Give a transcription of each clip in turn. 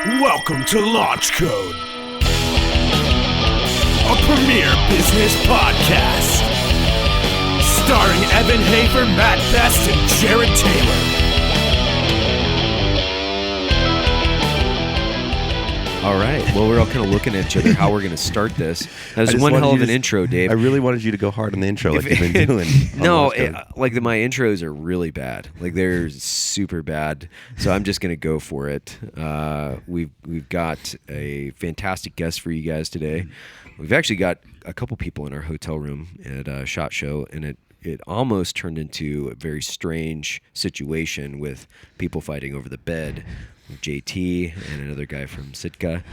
Welcome to Launch Code, a premier business podcast, starring Evan Hafer, Matt Best, and Jared Taylor. All right. Well, we're all kind of looking at each other how we're going to start this. That was one hell of an intro, Dave. I really wanted you to go hard on the intro like you've been doing. No, my intros are really bad. Like they're super bad. So I'm just going to go for it. We've got a fantastic guest for you guys today. We've actually got a couple people in our hotel room at a SHOT Show, and it almost turned into a very strange situation with people fighting over the bed. JT and another guy from Sitka.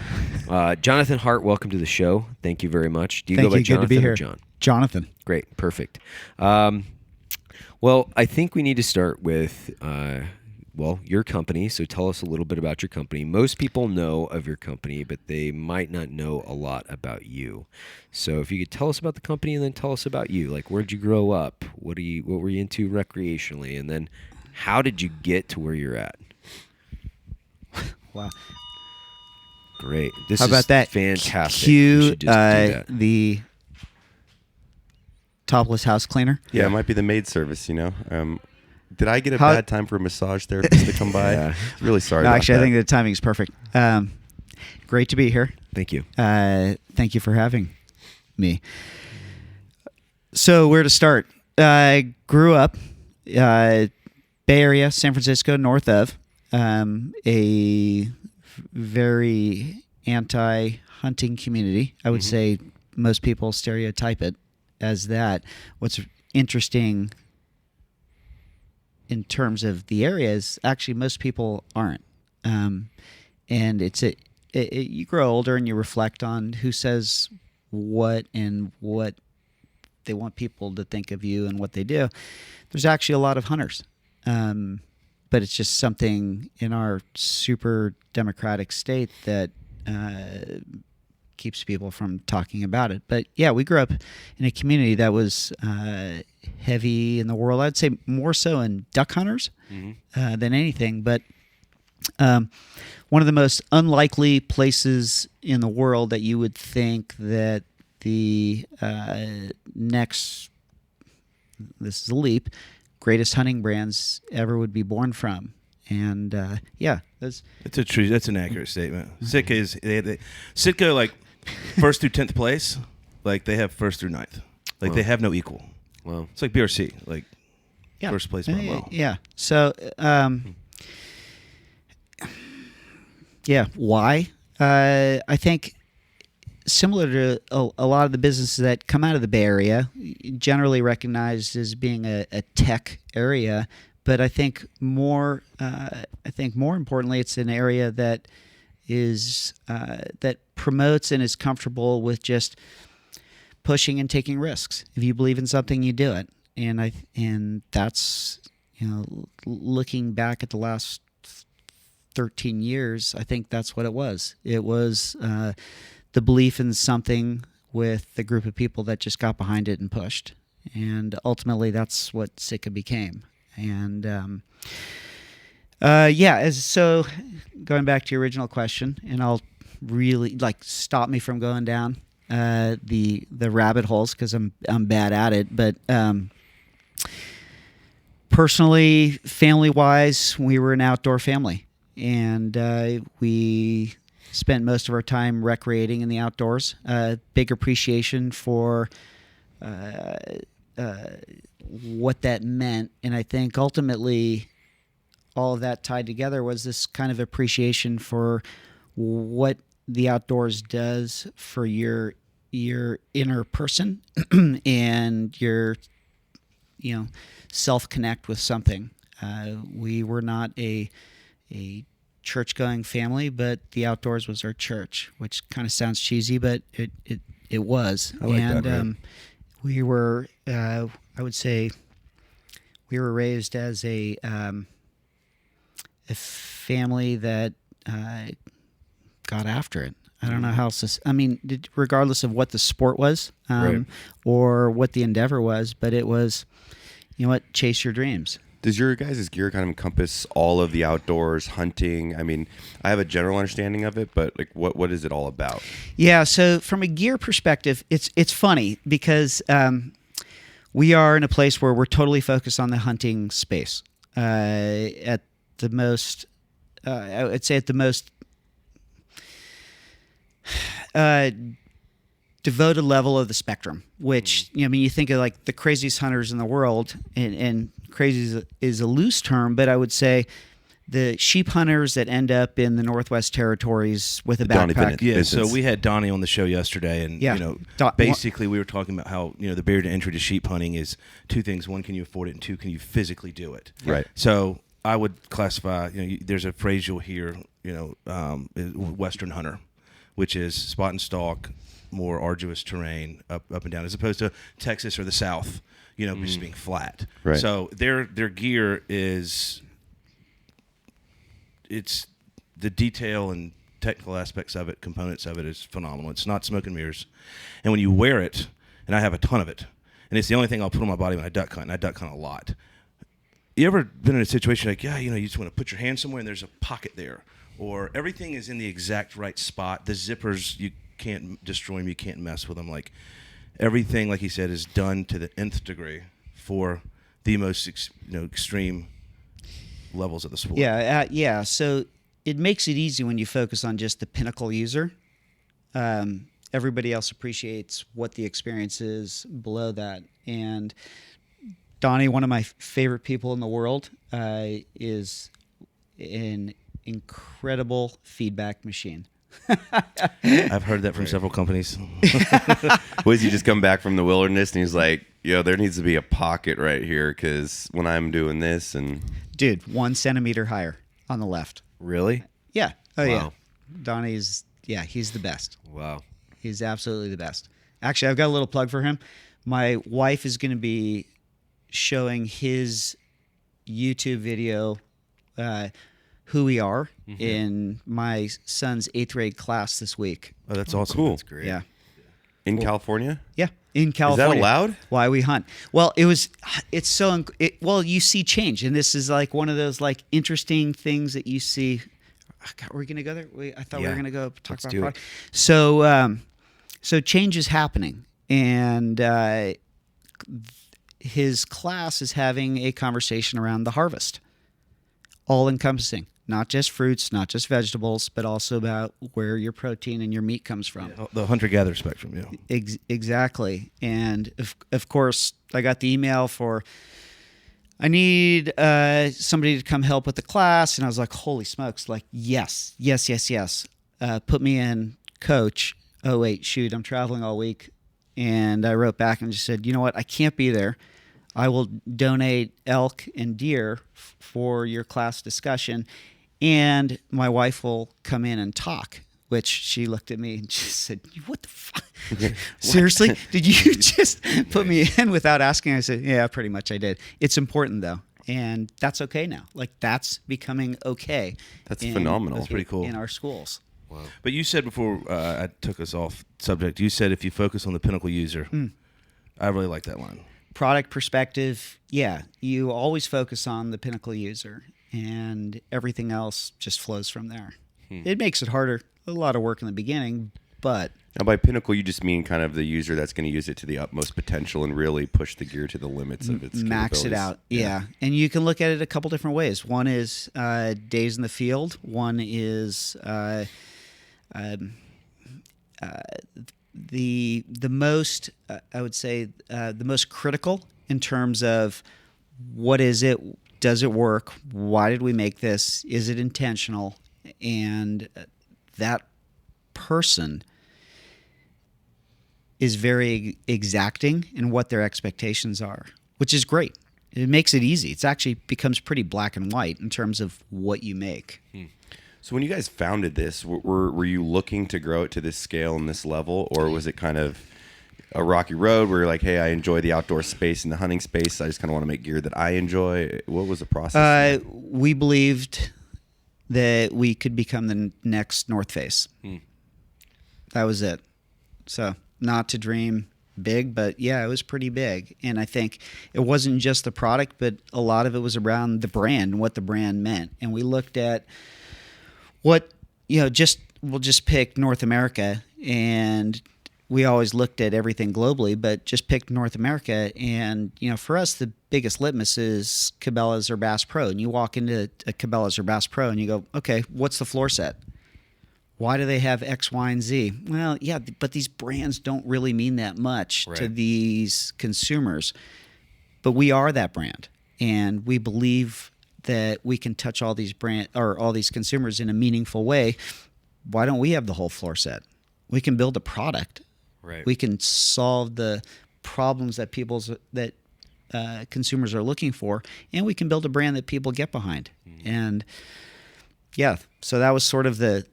Johnathan Hart, welcome to the show. Thank you very much. Do you go by Johnathan or John? Johnathan. Great, perfect. Well, I think we need to start with, your company. So tell us a little bit about your company. Most people know of your company, but they might not know a lot about you. So if you could tell us about the company and then tell us about you. Like, where'd you grow up? What were you into recreationally? And then how did you get to where you're at? Wow. Great. How about that? Fantastic. Cue the topless house cleaner. Yeah, it might be the maid service, you know. Did I get a bad time for a massage therapist to come by? Yeah. Really sorry about actually, that. I think the timing is perfect. Great to be here. Thank you. Thank you for having me. So where to start? I grew up Bay Area, San Francisco, north of. A very anti-hunting community. I would say most people stereotype it as that. What's interesting in terms of the area is actually most people aren't. And you grow older and you reflect on who says what and what they want people to think of you and what they do. There's actually a lot of hunters. But it's just something in our super democratic state that keeps people from talking about it. But yeah, we grew up in a community that was heavy in the world. I'd say more so in duck hunters than anything. But one of the most unlikely places in the world that you would think that the next, this is a leap, greatest hunting brands ever would be born from. And that's an accurate statement. Sitka is Sitka, like first through 10th place, like they have first through 9th. Like they have no equal. Wow. It's like BRC, like first place by a mile. Yeah. So why? I think similar to a lot of the businesses that come out of the Bay Area, generally recognized as being a tech area, but I think more importantly, it's an area that is that promotes and is comfortable with just pushing and taking risks. If you believe in something, you do it, and that's, you know, looking back at the last 13 years, I think that's what it was. It was the belief in something with the group of people that just got behind it and pushed. And ultimately, that's what Sitka became. And so going back to your original question, and I'll really stop me from going down the rabbit holes because I'm bad at it. But personally, family-wise, we were an outdoor family. And we spent most of our time recreating in the outdoors. Big appreciation for what that meant. And I think ultimately all of that tied together was this kind of appreciation for what the outdoors does for your inner person and your, self-connect with something. We were not a church-going family, but the outdoors was our church, which kind of sounds cheesy, but it was. I like that. We were, I would say, we were raised as a family that got after it. I don't know how else to, regardless of what the sport was or what the endeavor was, but it was, chase your dreams. Does your guys' gear kind of encompass all of the outdoors, hunting? I mean, I have a general understanding of it, but like, what is it all about? Yeah, so from a gear perspective, it's funny because we are in a place where we're totally focused on the hunting space. At the most, I would say at the most devoted level of the spectrum, which, I mean, you think of like the craziest hunters in the world, and crazy is a loose term, but I would say the sheep hunters that end up in the Northwest Territories with a backpack. Yeah, so we had Donnie on the show yesterday, and basically we were talking about how the barrier to entry to sheep hunting is two things: one, can you afford it, and two, can you physically do it? Right. So I would classify. There's a phrase you'll hear. Western hunter, which is spot and stalk, more arduous terrain, up and down, as opposed to Texas or the South. Just being flat. Right. So their gear is. It's the detail and technical aspects of it, components of it is phenomenal. It's not smoke and mirrors. And when you wear it, and I have a ton of it, and it's the only thing I'll put on my body when I duck hunt, and I duck hunt a lot. You ever been in a situation like, you just want to put your hand somewhere and there's a pocket there, or everything is in the exact right spot. The zippers, you can't destroy them, you can't mess with them. Like everything, like he said, is done to the nth degree for the most extreme levels of the sport. Yeah. So it makes it easy when you focus on just the pinnacle user. Everybody else appreciates what the experience is below that. And Donnie, one of my favorite people in the world, is an incredible feedback machine. I've heard that from several companies. Was he just come back from the wilderness and he's like, there needs to be a pocket right here because when I'm doing this and... Dude, 1 centimeter higher on the left. Really? Yeah. Oh, wow. yeah. Donnie's, he's the best. Wow. He's absolutely the best. Actually, I've got a little plug for him. My wife is going to be showing his YouTube video, Who We Are, in my son's 8th grade class this week. Oh, that's awesome. Cool. That's great. Yeah. In California? Yeah, in California. Is that allowed? Why we hunt? Well, you see change, and this is like one of those like interesting things that you see. Are we going to go there? I thought we were going to go talk Let's about do product. it. So change is happening, and his class is having a conversation around the harvest, all encompassing. Not just fruits, not just vegetables, but also about where your protein and your meat comes from. Yeah, the hunter-gatherer spectrum, yeah. Exactly. And, of course, I got the email for, I need somebody to come help with the class. And I was like, holy smokes, like, yes. Put me in, coach. Oh, wait, shoot, I'm traveling all week. And I wrote back and just said, you know what, I can't be there. I will donate elk and deer for your class discussion. And my wife will come in and talk, which she looked at me and she said, what the fuck? Seriously? Did you just put me in without asking? I said, yeah, pretty much I did. It's important, though. And that's okay now. Like, that's becoming okay. That's phenomenal. That's pretty cool. In our schools. Wow. But you said before I took us off subject, you said if you focus on the pinnacle user. I really like that line. Product perspective, you always focus on the pinnacle user. And everything else just flows from there. It makes it harder, a lot of work in the beginning, but... Now, by pinnacle, you just mean kind of the user that's going to use it to the utmost potential and really push the gear to the limits of its max it out, yeah. And you can look at it a couple different ways. One is days in the field. One is the most, I would say, the most critical in terms of what is it. Does it work? Why did we make this? Is it intentional? And that person is very exacting in what their expectations are, which is great. It makes it easy. It actually becomes pretty black and white in terms of what you make. So when you guys founded this, were you looking to grow it to this scale and this level, or was it kind of a rocky road where you're like, hey, I enjoy the outdoor space and the hunting space, I just kind of want to make gear that I enjoy? What was the process? We believed that we could become the next North Face. That was it. So not to dream big, but yeah, it was pretty big. And I think it wasn't just the product, but a lot of it was around the brand and what the brand meant. And we looked at what, we'll just pick North America, and we always looked at everything globally, but just picked North America. And, for us, the biggest litmus is Cabela's or Bass Pro. And you walk into a Cabela's or Bass Pro and you go, okay, what's the floor set? Why do they have X, Y, and Z? Well, yeah, but these brands don't really mean that much to these consumers. But we are that brand, and we believe that we can touch all these all these consumers in a meaningful way. Why don't we have the whole floor set? We can build a product. Right. We can solve the problems that consumers are looking for, and we can build a brand that people get behind. Mm-hmm. And yeah, so that was sort of the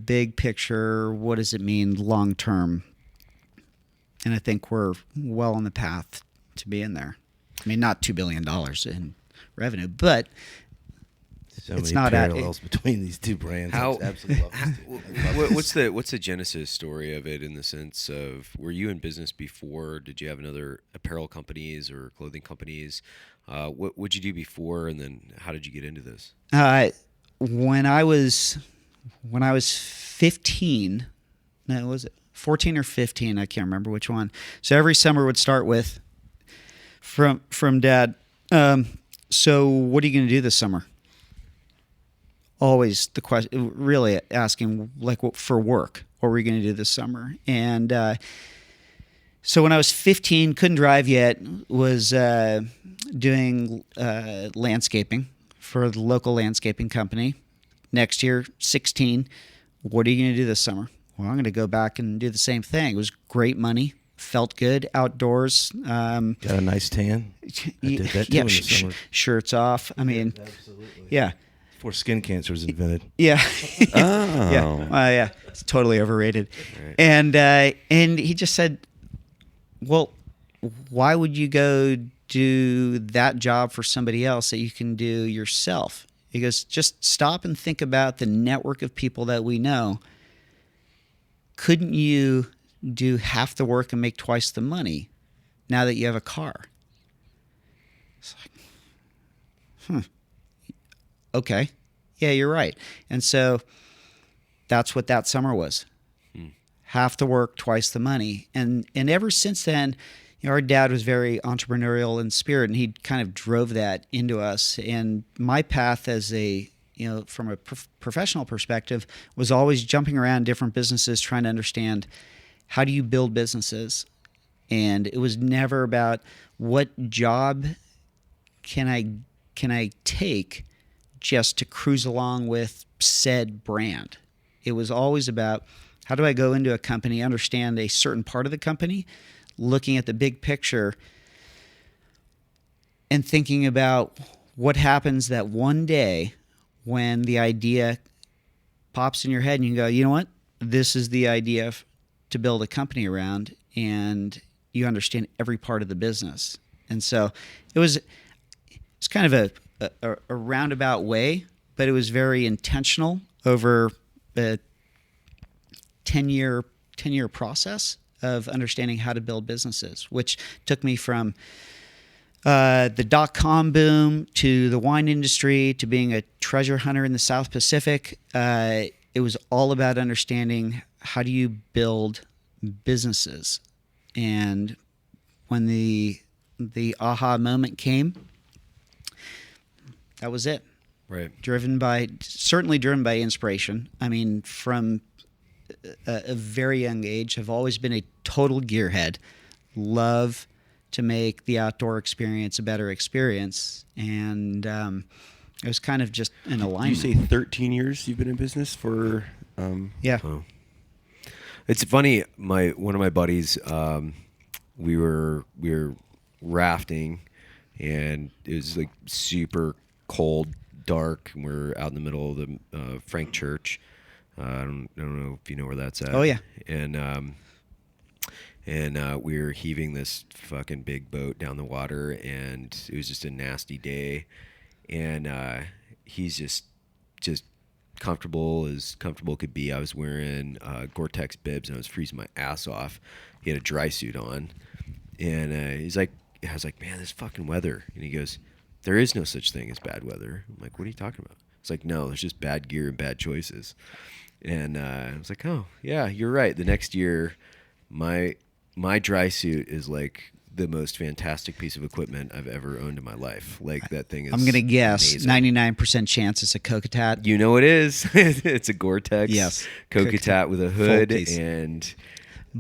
big picture. What does it mean long term? And I think we're well on the path to being there. I mean, not $2 billion in revenue, but so it's many not parallels between these two brands. I absolutely love this. What's the genesis story of it, in the sense of, were you in business before? Did you have another apparel companies or clothing companies? What would you do before, and then how did you get into this? When I was 15, no, was it 14 or 15? I can't remember which one. So every summer would start with from Dad. So what are you going to do this summer? Always the question, really asking, like, what for work? What were you going to do this summer? And so when I was 15, couldn't drive yet, was doing landscaping for the local landscaping company. Next year, 16, what are you going to do this summer? Well, I'm going to go back and do the same thing. It was great money, felt good, outdoors. Got a nice tan. I did that too in the summer. Shirts off. I mean, absolutely. Yeah. Before skin cancer was invented. Yeah. Oh. Yeah. It's totally overrated. Right. And he just said, well, why would you go do that job for somebody else that you can do yourself? He goes, just stop and think about the network of people that we know. Couldn't you do half the work and make twice the money now that you have a car? It's like, okay. Yeah, you're right. And so that's what that summer was. Half the work, twice the money. And ever since then, our dad was very entrepreneurial in spirit, and he kind of drove that into us. And my path as from a professional perspective, was always jumping around different businesses, trying to understand, how do you build businesses? And it was never about what job can I take just to cruise along with said brand. It was always about, how do I go into a company, understand a certain part of the company, looking at the big picture, and thinking about what happens that one day when the idea pops in your head and you go, you know what, this is the idea to build a company around, and you understand every part of the business. And so it's kind of a roundabout way, but it was very intentional over a 10-year process of understanding how to build businesses, which took me from the .com boom to the wine industry to being a treasure hunter in the South Pacific. It was all about understanding, how do you build businesses? And when the aha moment came, that was it. Right. Certainly driven by inspiration. I mean, from a very young age, I've always been a total gearhead. Love to make the outdoor experience a better experience. And it was kind of just an alignment. You say 13 years you've been in business for... Yeah. Oh. It's funny. One of my buddies, we were rafting, and it was like super cold, dark, and we're out in the middle of the Frank Church. I don't know if you know where that's at. Oh yeah. And we were heaving this fucking big boat down the water, and it was just a nasty day. And he's just comfortable could be. I was wearing Gore-Tex bibs and I was freezing my ass off. He had a dry suit on, and he's like, I was like, man, this fucking weather. And he goes, there is no such thing as bad weather. I'm like, what are you talking about? It's like, no, there's just bad gear and bad choices. And I was like, oh yeah, you're right. The next year, my dry suit is like the most fantastic piece of equipment I've ever owned in my life. Like that thing is. I'm gonna guess amazing. 99% chance it's a CocaTat. You know it is. It's a Gore-Tex. Yes. CocaTat with a hood, Full piece. and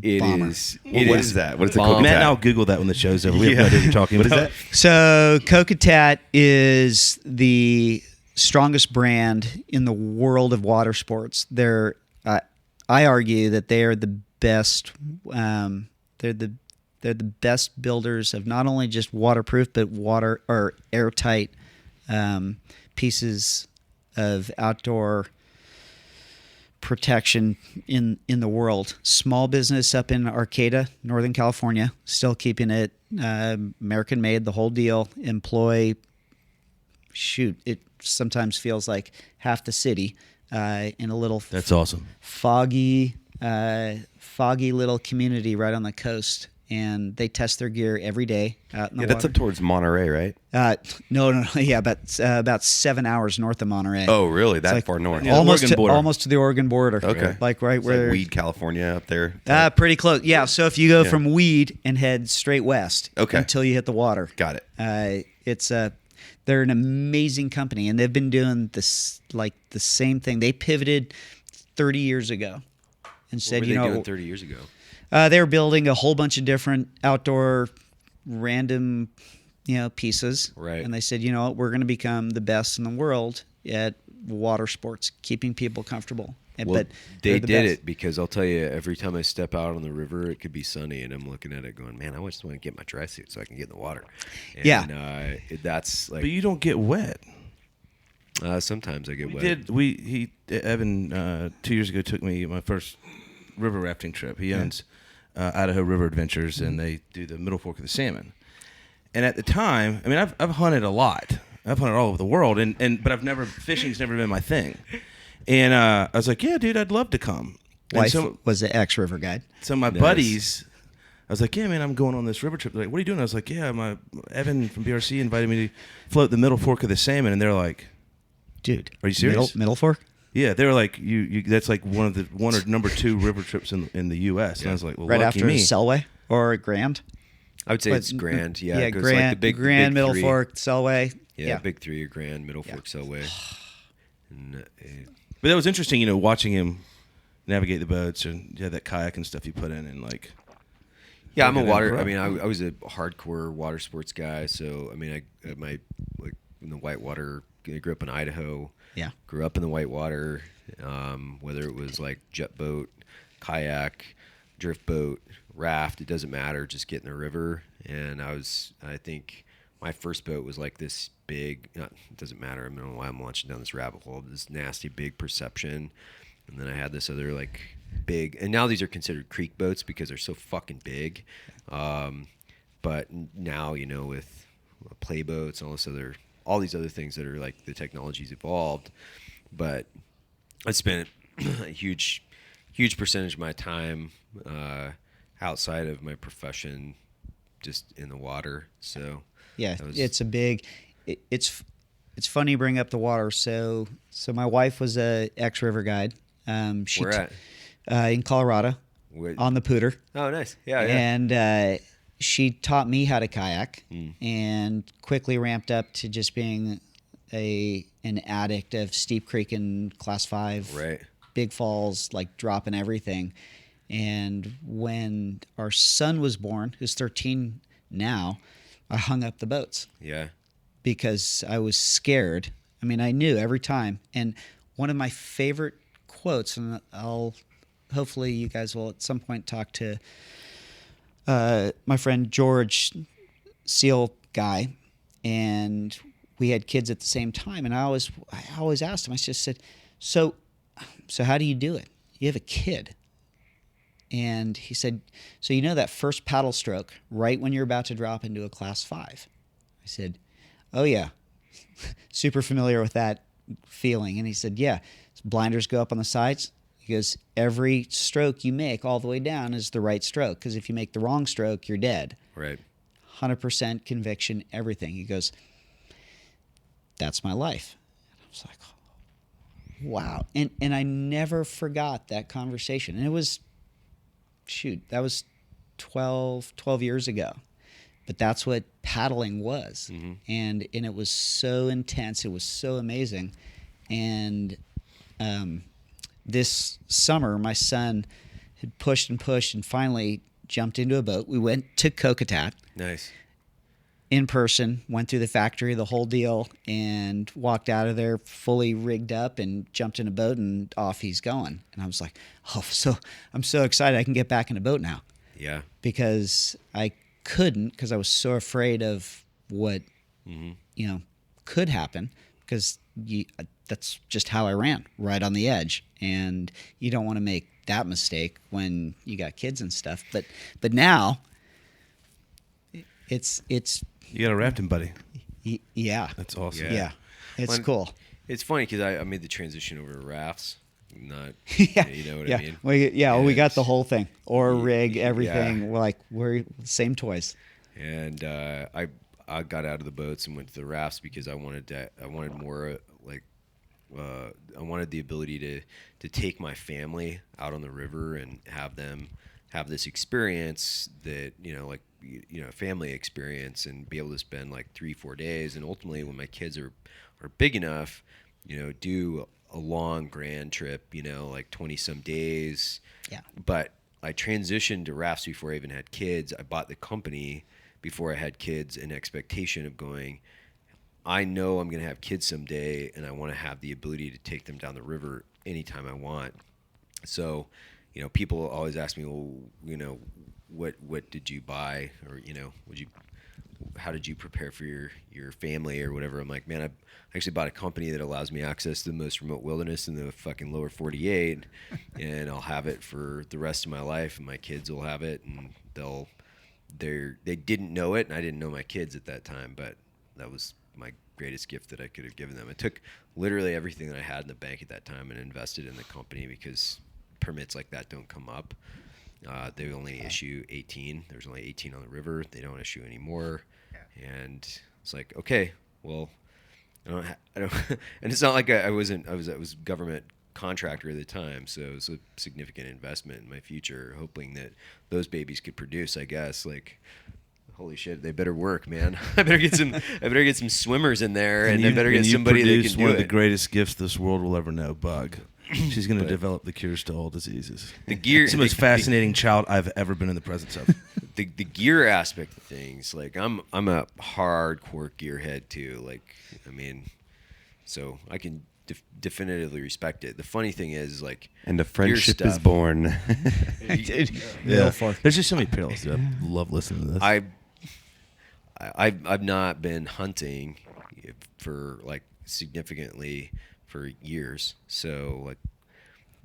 it Bomber. is. What It is that? What is a bomb. CocaTat? Matt and I'll Google that when the show's over. We have no idea what you're talking What is about. that? So CocaTat is the strongest brand in the world of water sports. I argue that they are the best. They're the best builders of not only just waterproof but water or airtight pieces of outdoor protection in the world. Small business up in Arcata, Northern California, still keeping it American made, the whole deal. Employ, it sometimes feels like half the city in a little That's awesome. foggy little community right on the coast. And they test their gear every day out in the Yeah, that's water. up towards Monterey, right? No, yeah, about 7 hours north of Monterey. Oh, really? That like far north? Yeah. Oregon border. Almost to the Oregon border. Okay. Like right It's where like Weed, California, up there. pretty close. Yeah. So if you go Yeah. from Weed and head straight west, Okay. until you hit the water, Got it. they're an amazing company, and they've been doing this like the same thing. They pivoted 30 years ago and What said, were you they know, doing 30 years ago? they were building a whole bunch of different outdoor random, pieces. Right. And they said, you know what, we're going to become the best in the world at water sports, keeping people comfortable. Well, But they they're the did best. it because I'll tell you, every time I step out on the river, it could be sunny, and I'm looking at it going, man, I just want to get my dry suit so I can get in the water. And, Yeah. That's like, But you don't get wet. sometimes I get wet. Evan 2 years ago took me my first river rafting trip. He owns Idaho River Adventures, and they do the Middle Fork of the Salmon. And at the time, I mean, I've hunted a lot. I've hunted all over the world, but fishing's never been my thing. And I was like, yeah, dude, I'd love to come. And Wife so, was the ex-river guide. so my Nice. buddies, I was like, yeah, man, I'm going on this river trip. They're like, what are you doing? I was like, yeah, my Evan from BRC invited me to float the Middle Fork of the Salmon. And they're like, Dude. Are you serious? Middle Fork? yeah, they were like, you that's like one or number 2 river trips in the U.S. And I was like, well, Right lucky after me. Selway or Grand? I would say But- it's Grand. Yeah, Yeah, it goes Grand, like the big, Grand, big Middle three. Fork, Selway. Yeah, big three are Grand, Middle Fork, Selway. And, But that was interesting, watching him navigate the boats and that kayak and stuff he put in, and like. yeah, I'm a Look at water. that, I bro. mean, I was a hardcore water sports guy. So I mean, I in the whitewater. I grew up in Idaho. Yeah. Grew up in the whitewater. Whether it was like jet boat, kayak, drift boat, raft, it doesn't matter. Just get in the river. And I think my first boat was like this big. It doesn't matter. I don't know why I'm launching down this rabbit hole. This nasty big Perception. And then I had this other like big, and now these are considered creek boats because they're so fucking big. But now, with play boats and all these other things that are like the technology's evolved. But I spent a huge percentage of my time outside of my profession just in the water. So Yeah, that was- it's a big. It's funny you bring up the water. So my wife was a ex-river guide. She Where at? in Colorado Wait- on the Pooter, Oh, nice. Yeah, yeah. and she taught me how to kayak, Hmm. and quickly ramped up to just being an addict of steep creek and class 5, Right. big falls, like dropping everything. And when our son was born, who's 13 now, I hung up the boats Yeah. because I was scared. I mean, I knew every time. And one of my favorite quotes, and hopefully you guys will at some point talk to my friend George, SEAL guy, and we had kids at the same time. And I always asked him, I just said, so how do you do it? You have a kid. And he said, so you know that first paddle stroke right when you're about to drop into a class 5? I said, oh yeah, super familiar with that feeling? And he said, yeah, blinders go up on the sides. He goes, every stroke you make all the way down is the right stroke, because if you make the wrong stroke, you're dead. Right. 100% conviction, everything. He goes, that's my life. And I was like, wow. And I never forgot that conversation. And it was, that was 12 years ago. But that's what paddling was. Mm-hmm. And it was so intense. It was so amazing. And this summer, my son had pushed and finally jumped into a boat. We went to CocaTat. Nice. In person, went through the factory, the whole deal, and walked out of there fully rigged up and jumped in a boat, and off he's going. And I was like, I'm so excited I can get back in a boat now. Yeah. Because I couldn't, because I was so afraid of what, could happen, because that's just how I ran, right on the edge. And you don't want to make that mistake when you got kids and stuff. But now it's You got a rafting buddy. yeah. That's awesome. Yeah. It's Well, cool. It's funny because I made the transition over to rafts. Not, Yeah. you know what Yeah. I mean? We got it's- the whole thing. Or rig, everything. Yeah. We're same toys. And I got out of the boats and went to the rafts because I wanted more I wanted the ability to take my family out on the river and have them have this experience that family experience, and be able to spend like 3-4 days, and ultimately when my kids are big enough, do a long grand trip, like 20 some days. Yeah. But I transitioned to rafts before I even had kids. I bought the company before I had kids in expectation of going, I know I'm going to have kids someday, and I want to have the ability to take them down the river anytime I want. So, people always ask me, well, what did you buy, or how did you prepare for your family or whatever? I'm like, man, I actually bought a company that allows me access to the most remote wilderness in the fucking lower 48, and I'll have it for the rest of my life, and my kids will have it, and they didn't know it, and I didn't know my kids at that time, but that was my greatest gift that I could have given them. I took literally everything that I had in the bank at that time and invested in the company, because permits like that don't come up. They only issue 18. There's only 18 on the river. They don't issue any more. Yeah. And it's like, okay, well, I don't, and it's not like I was government contractor at the time, so it was a significant investment in my future, hoping that those babies could produce, I guess. Like, holy shit, they better work, man. I better get some swimmers in there, and I better get somebody that can do one of it. the greatest gifts this world will ever know, Bug. She's going to develop the cures to all diseases. The gear, it's the most fascinating child I've ever been in the presence of. The gear aspect of things, like I'm a hardcore gearhead too. Like, I mean, so I can definitively respect it. The funny thing is, like, and a friendship gear is stuff, born. Yeah. There's just so many parallels. Dude. I love listening to this. I've not been hunting for like significantly for years. So like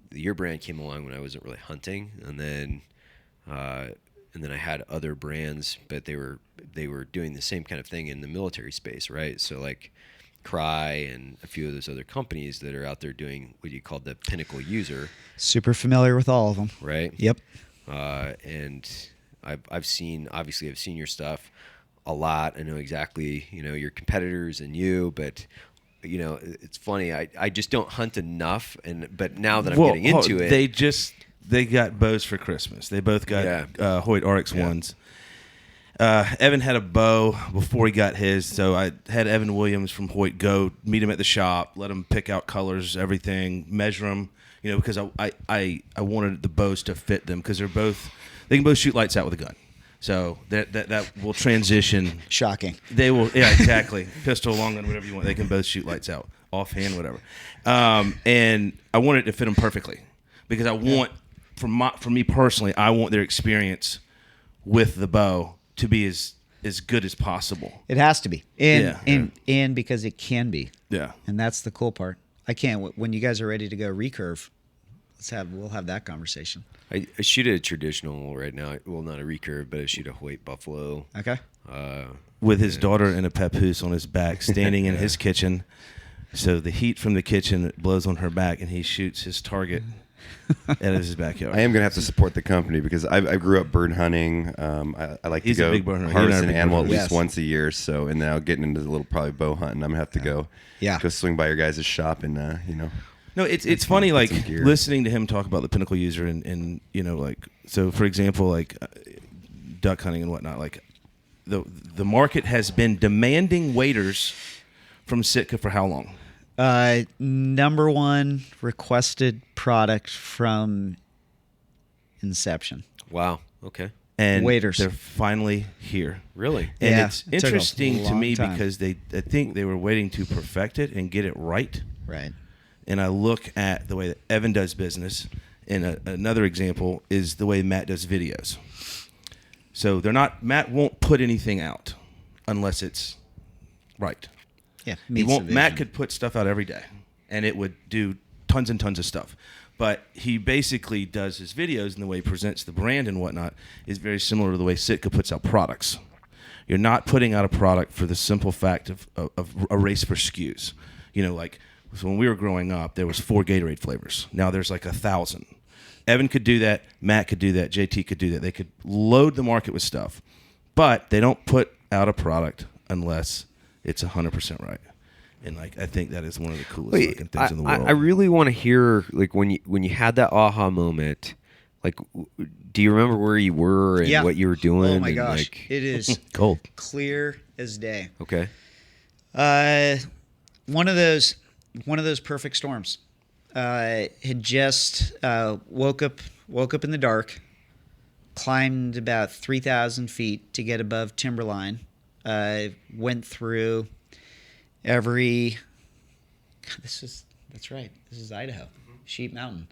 the Your brand came along when I wasn't really hunting, and then I had other brands, but they were doing the same kind of thing in the military space, right? So like Cry and a few of those other companies that are out there doing what you call the pinnacle user. Super familiar with all of them. Right. Yep. And I've seen your stuff a lot. I know exactly, your competitors and you, but it's funny. I just don't hunt enough. But now that I'm getting into it, they got bows for Christmas. They both got Hoyt RX ones. Evan had a bow before he got his, so I had Evan Williams from Hoyt go meet him at the shop, let him pick out colors, everything, measure them, because I wanted the bows to fit them, because they can both shoot lights out with a gun. So that will transition. Shocking. They will, yeah, exactly. Pistol, long gun, whatever you want. They can both shoot lights out, offhand, whatever. And I want it to fit them perfectly, because I want, for me personally, I want their experience with the bow to be as good as possible. It has to be, and because it can be. Yeah, and that's the cool part. I can't. When you guys are ready to go recurve, we'll have that conversation. I shoot a traditional right now. Well, not a recurve, but I shoot a Hoyt Buffalo. Okay. With his daughter in a papoose on his back, standing in his kitchen, So the heat from the kitchen blows on her back, and he shoots his target out of his backyard. I am gonna have to support the company because I grew up bird hunting. I like He's to a go big bird hunter. harvest He and I an are big animal bird at least hunters. once a year. So and now getting into a little probably bow hunting. I'm gonna have to go swing by your guys' shop and No, it's funny, like some gear. listening to him talk about the pinnacle user and like, so for example, like duck hunting and whatnot, like the market has been demanding waders from Sitka for how long? Number one requested product from inception. Wow. Okay. And Waders. they're finally here. Really? And Yeah, it's it took a interesting to long me time. because I think they were waiting to perfect it and get it right. Right. And I look at the way that Evan does business, and another example is the way Matt does videos. So Matt won't put anything out unless it's right. Yeah. He meets won't. the Matt vision. could put stuff out every day, and it would do tons and tons of stuff. But he basically does his videos, and the way he presents the brand and whatnot is very similar to the way Sitka puts out products. You're not putting out a product for the simple fact of a race for SKUs. Like so when we were growing up, there was 4 Gatorade flavors. Now there's like 1,000. Evan could do that. Matt could do that. JT could do that. They could load the market with stuff, but they don't put out a product unless it's 100% right. And like I think that is one of the coolest looking things in the world. I really want to hear like when you had that aha moment. Like, do you remember where you were and Yeah. what you were doing? Oh my and, gosh, like- it is Cold. clear as day. okay. One of those perfect storms. Had just woke up in the dark, climbed about 3,000 feet to get above timberline. Went through every. That's right. This is Idaho, Sheep Mountain.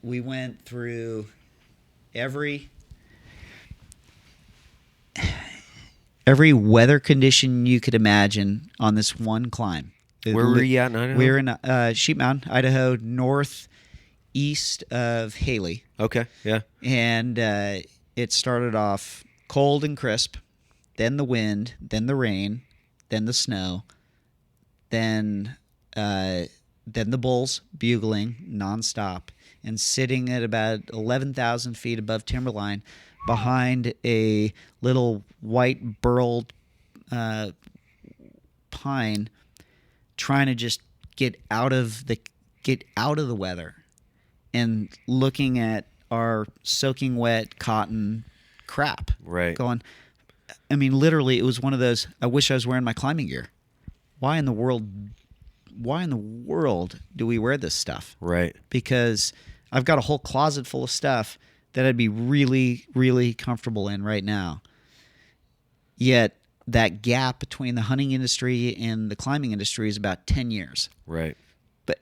We went through every weather condition you could imagine on this one climb. Where were you at in Idaho? We're in Sheep Mountain, Idaho, northeast of Haley. Okay. Yeah. And it started off cold and crisp, then the wind, then the rain, then the snow, then the bulls bugling nonstop, and sitting at about 11,000 feet above timberline, behind a little white burled pine, trying to just get out of the weather, and looking at our soaking wet cotton crap. Right. Going, I mean, literally, it was one of those. I wish I was wearing my climbing gear. Why in the world do we wear this stuff? Right. Because I've got a whole closet full of stuff that I'd be really, really comfortable in right now. Yet that gap between the hunting industry and the climbing industry is about 10 years. Right. But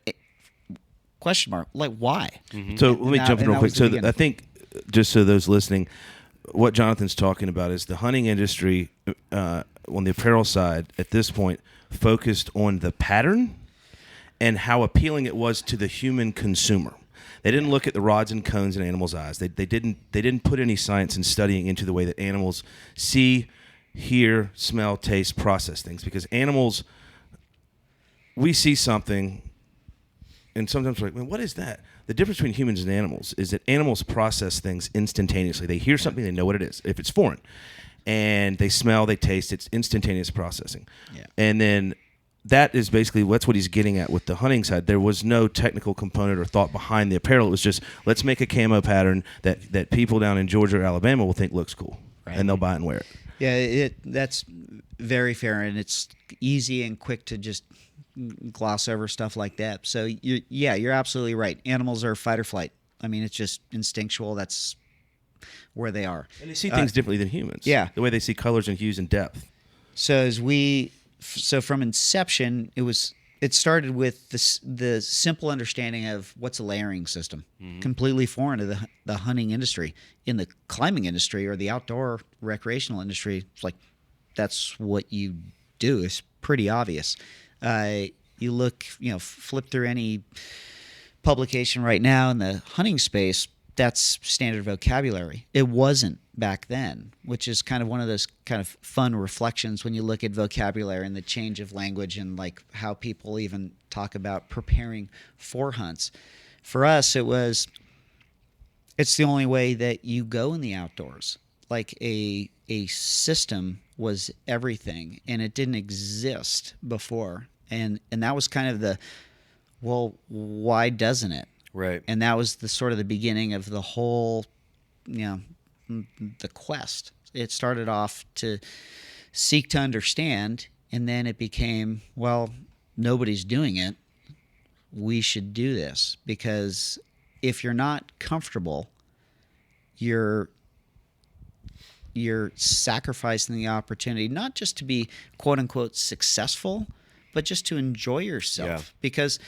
question mark, like why? So let me jump in and real that quick. was the So beginning. I think, just so those listening, what Jonathan's talking about is the hunting industry on the apparel side at this point focused on the pattern and how appealing it was to the human consumer. They didn't look at the rods and cones in animals' eyes. They didn't put any science and studying into the way that animals see, hear, smell, taste, process things. Because animals, we see something, and sometimes we're like, man, what is that? The difference between humans and animals is that animals process things instantaneously. They hear something, they know what it is, if it's foreign. And they smell, they taste, it's instantaneous processing. Yeah. And then that is basically, that's what he's getting at with the hunting side. There was no technical component or thought behind the apparel. It was just, let's make a camo pattern that people down in Georgia or Alabama will think looks cool. Right. And they'll buy it and wear it. Yeah, that's very fair, and it's easy and quick to just gloss over stuff like that. So you're absolutely right. Animals are fight or flight. I mean, it's just instinctual. That's where they are. And they see things differently than humans. yeah. The way they see colors and hues and depth. So from inception, it started with the simple understanding of what's a layering system, completely foreign to the hunting industry. In the climbing industry or the outdoor recreational industry, it's like that's what you do. It's pretty obvious. You look, flip through any publication right now in the hunting space, that's standard vocabulary. It wasn't back then, which is kind of one of those kind of fun reflections when you look at vocabulary and the change of language and like how people even talk about preparing for hunts. For us, it's the only way that you go in the outdoors. Like a system was everything, and it didn't exist before. And that was kind of well, why doesn't it? Right. And that was the sort of the beginning of the whole, the quest. It started off to seek to understand, and then it became, well, nobody's doing it. We should do this, because if you're not comfortable, you're sacrificing the opportunity not just to be quote unquote successful, but just to enjoy yourself. Yeah. Because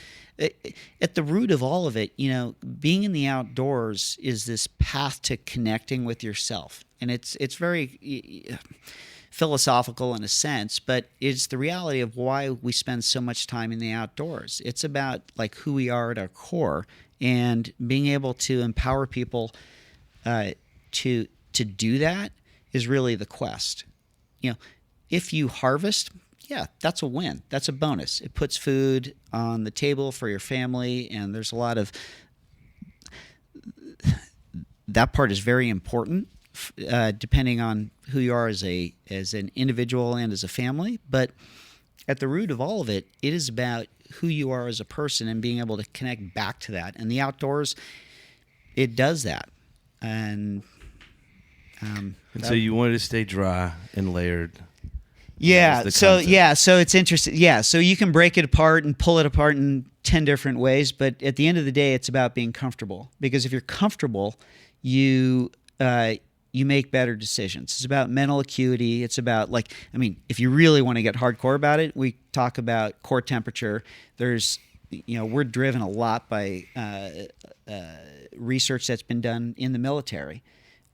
at the root of all of it, being in the outdoors is this path to connecting with yourself. And it's very philosophical in a sense, but it's the reality of why we spend so much time in the outdoors. It's about like who we are at our core, and being able to empower people to do that is really the quest. If you harvest, yeah, that's a win. That's a bonus. It puts food on the table for your family, and there's a lot of that part is very important, depending on who you are as an individual and as a family. But at the root of all of it, it is about who you are as a person and being able to connect back to that. And the outdoors, it does that. And so you wanted to stay dry and layered. Yeah. the So concept. so it's interesting. Yeah. So you can break it apart and pull it apart in 10 different ways, but at the end of the day, it's about being comfortable. Because if you're comfortable, you make better decisions. It's about mental acuity. It's about if you really want to get hardcore about it, we talk about core temperature. There's, we're driven a lot by research that's been done in the military,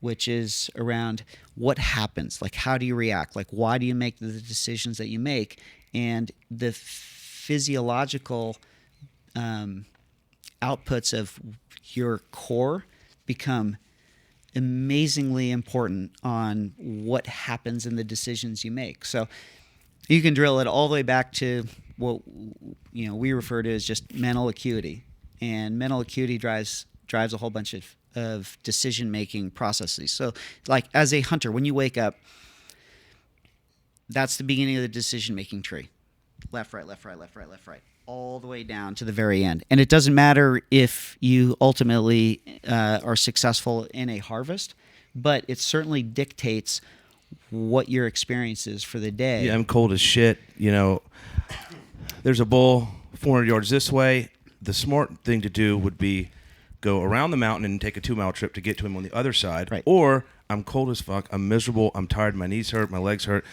which is around what happens, like how do you react, like why do you make the decisions that you make, and the physiological outputs of your core become amazingly important on what happens in the decisions you make. So you can drill it all the way back to what we refer to as just mental acuity, and mental acuity drives a whole bunch of decision-making processes. So like as a hunter, when you wake up, that's the beginning of the decision-making tree. Left, right, left, right, left, right, left, right, all the way down to the very end. And it doesn't matter if you ultimately are successful in a harvest, but it certainly dictates what your experience is for the day. Yeah, I'm cold as shit. There's a bull 400 yards this way. The smart thing to do would be go around the mountain and take a 2-mile trip to get to him on the other side. Right. Or I'm cold as fuck. I'm miserable. I'm tired. My knees hurt. My legs hurt.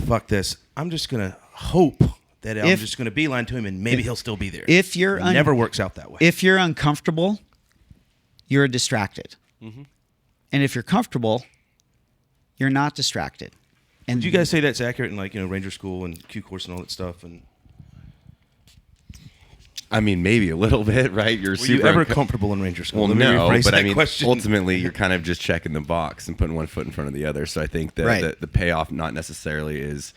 Fuck this. I'm just going to hope that I'm just going to beeline to him and maybe he'll still be there. If you're it never works out that way. If you're uncomfortable, you're distracted. Mm-hmm. And if you're comfortable, you're not distracted. And Would you guys say that's accurate in Ranger School and Q course and all that stuff? And I mean, maybe a little bit, right? You're were super you ever comfortable in Ranger School? Well, Let me no, rephrase but that I mean, question. ultimately, you're kind of just checking the box and putting one foot in front of the other. So I think that Right. the payoff not necessarily is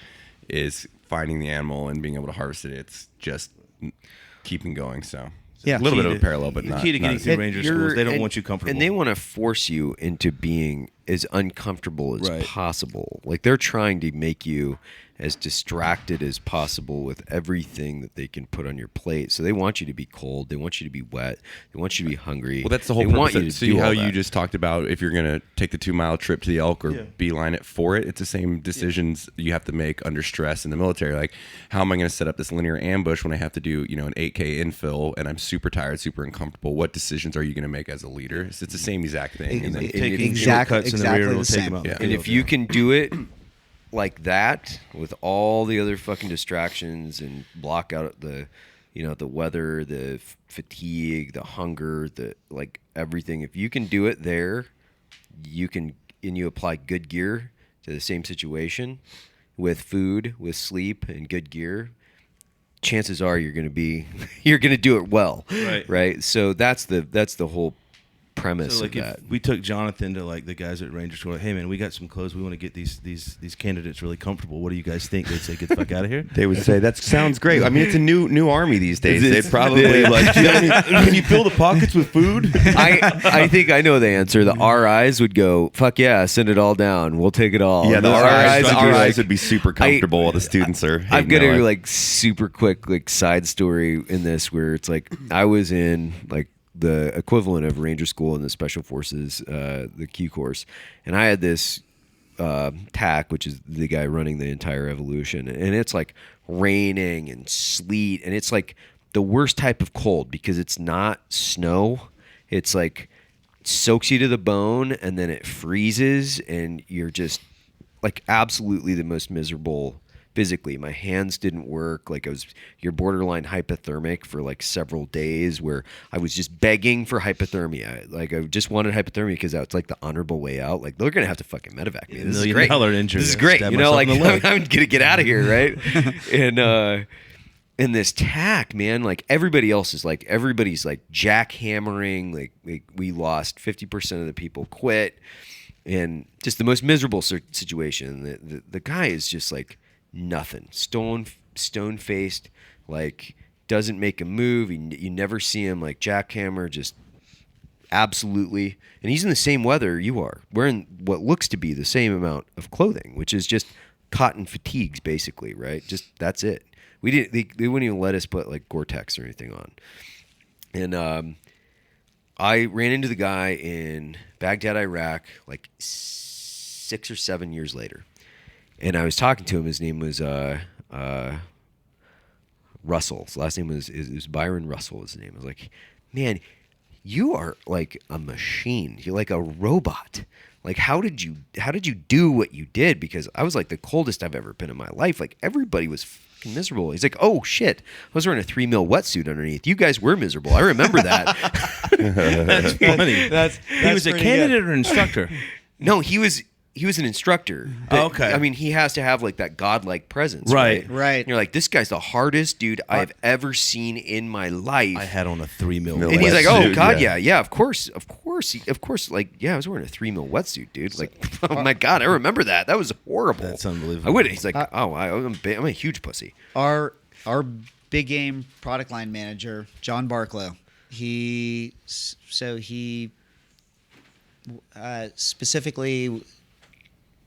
finding the animal and being able to harvest it. It's just keeping going. So Yeah. a little Key bit of to- a parallel, but the not key to getting not through as- Ranger schools, they don't want you comfortable. And they want to force you into being as uncomfortable as Right. possible. Like they're trying to make you as distracted as possible with everything that they can put on your plate. So they want you to be cold. They want you to be wet. They want you to be hungry. Well, that's the whole they purpose. want you to See do how all you that. just talked about if you're going to take the 2-mile trip to the elk or Yeah. beeline it for it. It's the same decisions you have to make under stress in the military. Like, how am I going to set up this linear ambush when I have to do an 8K infill and I'm super tired, super uncomfortable? What decisions are you going to make as a leader? It's the same exact thing. And then, taking Exactly- shortcuts in the exactly rear the will take same. them out. Yeah. And if you can do it like that with all the other fucking distractions and block out the weather, the fatigue, the hunger, everything, if you can do it there, and you apply good gear to the same situation with food, with sleep and good gear, chances are you're going to do it well. Right. Right. So that's the whole premise So like of if that. we took Jonathan to like the guys at Rangers, we're like, hey man, we got some clothes. We want to get these candidates really comfortable. What do you guys think? They'd say, get the fuck out of here. They would say that sounds great. I mean, it's a new army these days. It's- They'd probably like, can you fill the pockets with food? I think I know the answer. The RIs would go, fuck yeah, send it all down. We'll take it all. Yeah, the RIs RIs, would be like, would be super comfortable while the students are. I've hating got their a life. like super quick like side story in this where it's like I was in like the equivalent of Ranger School in the Special Forces, the Q course, and I had this TAC, which is the guy running the entire evolution, and it's like raining and sleet, and it's like the worst type of cold because it's not snow, it's like soaks you to the bone and then it freezes and you're just like absolutely the most miserable physically. My hands didn't work. Like you're borderline hypothermic for like several days where I was just begging for hypothermia. Like I just wanted hypothermia because that's like the honorable way out. Like they're going to have to fucking medevac me. This is $1 great. million injury. This is great. Stab You know, myself like in the leg. I'm going to get out of here. Right. And this TAC, man, like everybody's like jackhammering. Like we lost 50% of the people quit and just the most miserable situation. The guy is just like, nothing, stone faced, like doesn't make a move. You never see him like jackhammer, just absolutely. And he's in the same weather you are, wearing what looks to be the same amount of clothing, which is just cotton fatigues, basically, right? Just that's it. We didn't. They wouldn't even let us put like Gore-Tex or anything on. And I ran into the guy in Baghdad, Iraq, like 6 or 7 years later. And I was talking to him. His name was Russell. His last name was Byron Russell. Was his name. I was like, man, you are like a machine. You're like a robot. Like, how did you do what you did? Because I was like the coldest I've ever been in my life. Like everybody was fucking miserable. He's like, oh shit, I was wearing a 3 mil wetsuit underneath. You guys were miserable. I remember that. That's funny. He was a candidate or instructor. No, he was an instructor. Oh, okay. I mean, he has to have like that godlike presence. Right. Right. And you're like, this guy's the hardest dude I've ever seen in my life. I had on a 3 mil. And he's like, oh wetsuit, God, yeah. yeah, of course. Like, yeah, I was wearing a 3 mil wetsuit, dude. Like, oh my God, I remember that. That was horrible. That's unbelievable. I would. He's like, I'm a huge pussy. Our big game product line manager, John Barclay, he specifically,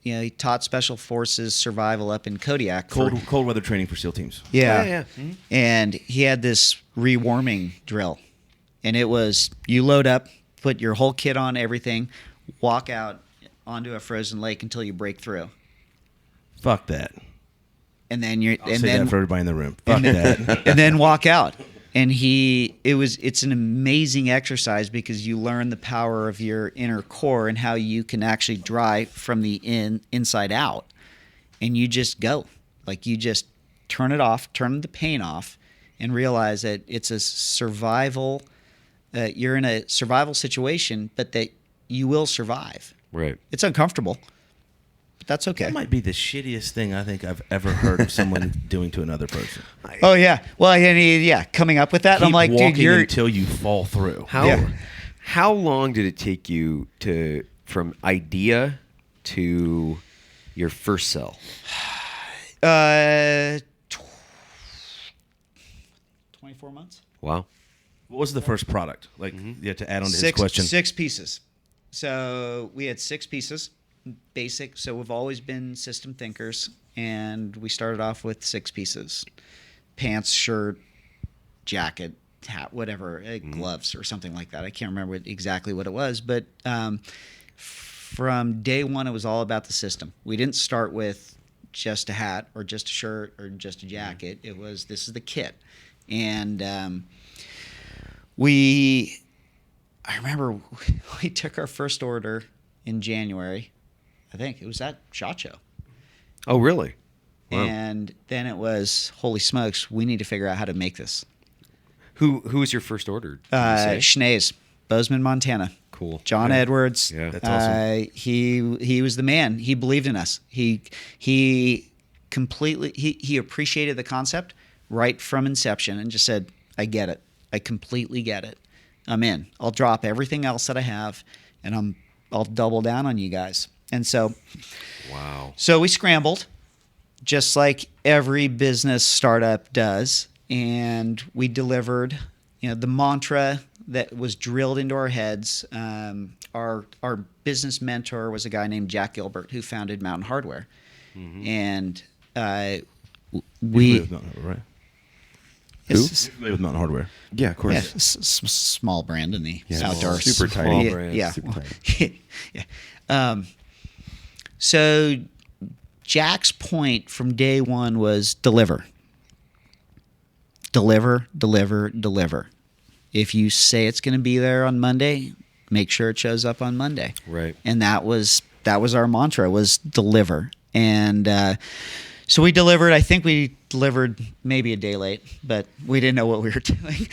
you know, he taught Special Forces survival up in Kodiak. Cold weather training for SEAL teams. Yeah. Yeah. Mm-hmm. And he had this rewarming drill. And it was you load up, put your whole kit on, everything, walk out onto a frozen lake until you break through. Fuck that. And then you're I'll say that for everybody in the room. Fuck that. and then walk out. And it's an amazing exercise because you learn the power of your inner core and how you can actually drive from the inside out. And you just go. Like you just turn it off, turn the pain off, and realize that it's a survival, you're in a survival situation, but that you will survive. Right. It's uncomfortable, but that's okay. That might be the shittiest thing I think I've ever heard of someone doing to another person. Oh, yeah. Well, and coming up with that, Keep I'm like, dude, walking you're... until you fall through. How long did it take you from idea to your first sell? 24 months. Wow. What was the first product? Like, you had to add on to his Six question. 6 pieces. So we had 6 pieces, basic. So we've always been system thinkers, and we started off with 6 pieces: pants, shirt, jacket, hat, whatever, gloves or something like that. I can't remember exactly what it was, but from day one, it was all about the system. We didn't start with just a hat or just a shirt or just a jacket. It was, this is the kit. And I remember we took our first order in January. I think it was at SHOT Show. Oh, really? Wow. And then it was, holy smokes, we need to figure out how to make this. Who was your first order? did you say? Schnee's, Bozeman, Montana. Cool. John Yeah. Edwards. Yeah. That's awesome. He was the man. He believed in us. He completely he appreciated the concept right from inception and just said, I get it. I completely get it. I'm in. I'll drop everything else that I have, and I'll double down on you guys. And so, Wow. so we scrambled, just like every business startup does, and we delivered. The mantra that was drilled into our heads. Our business mentor was a guy named Jack Gilbert, who founded Mountain Hardware, and we. With Mountain Hardware, right? Who? You're familiar with Mountain Hardware? Yeah, of course. Yeah, small brand in the outdoor. Super tiny. brand. Yeah. Super tiny. Yeah. So Jack's point from day one was deliver. Deliver, deliver, deliver. If you say it's going to be there on Monday, make sure it shows up on Monday. Right. And that was our mantra, was deliver. And so we delivered. I think we delivered maybe a day late, but we didn't know what we were doing.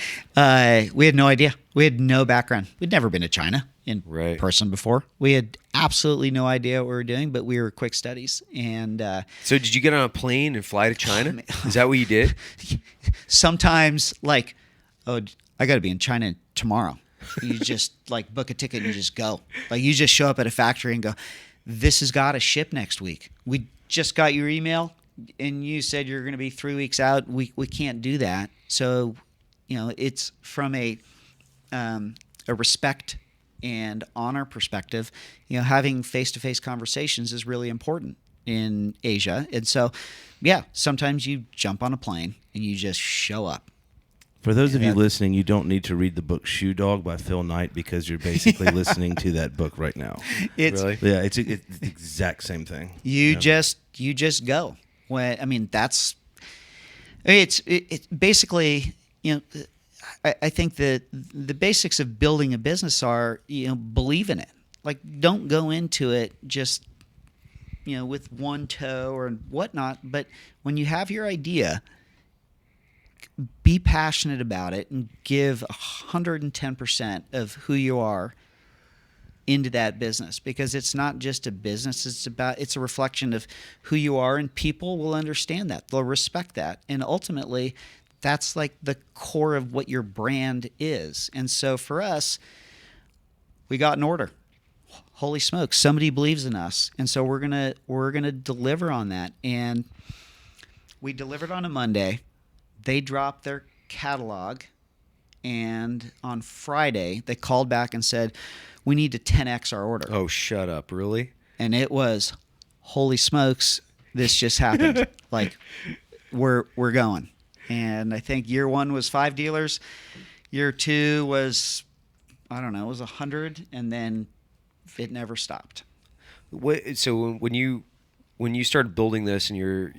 We had no idea. We had no background. We'd never been to China in person before. We had absolutely no idea what we were doing, but we were quick studies. And So did you get on a plane and fly to China? Is that what you did? sometimes, like, oh, I got to be in China tomorrow. You just like book a ticket and you just go. Like, you just show up at a factory and go, this has got to ship next week. We just got your email and you said you're going to be 3 weeks out. We can't do that. So, it's from a respect and honor perspective. Having face-to-face conversations is really important in Asia. And so, yeah, sometimes you jump on a plane and you just show up. For those of you listening, you don't need to read the book Shoe Dog by Phil Knight, because you're basically listening to that book right now. Really? Yeah, it's the exact same thing. You just go. It's basically, I think that the basics of building a business are, believe in it. Like, don't go into it just, with one toe or whatnot. But when you have your idea, be passionate about it and give 110% of who you are into that business, because it's not just a business. It's a reflection of who you are, and people will understand that. They'll respect that. And ultimately, that's like the core of what your brand is. And so for us, we got an order. Holy smokes, somebody believes in us. And so we're going to deliver on that. And we delivered on a Monday. They dropped their catalog, and on Friday they called back and said, we need to 10x our order. Oh, shut up. Really? And it was, holy smokes, this just happened. Like, we're going. And I think year one was 5 dealers. Year two was, I don't know, it was 100, and then it never stopped. So when you started building this and you're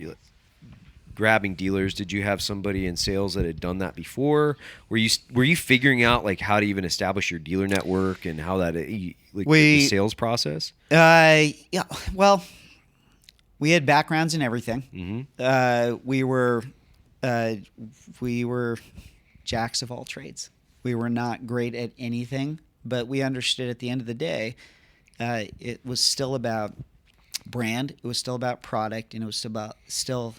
grabbing dealers, did you have somebody in sales that had done that before? Were you figuring out like how to even establish your dealer network and how that the sales process? Yeah. Well, we had backgrounds in everything. Mm-hmm. We were jacks of all trades. We were not great at anything, but we understood at the end of the day, it was still about brand. It was still about product, and it was still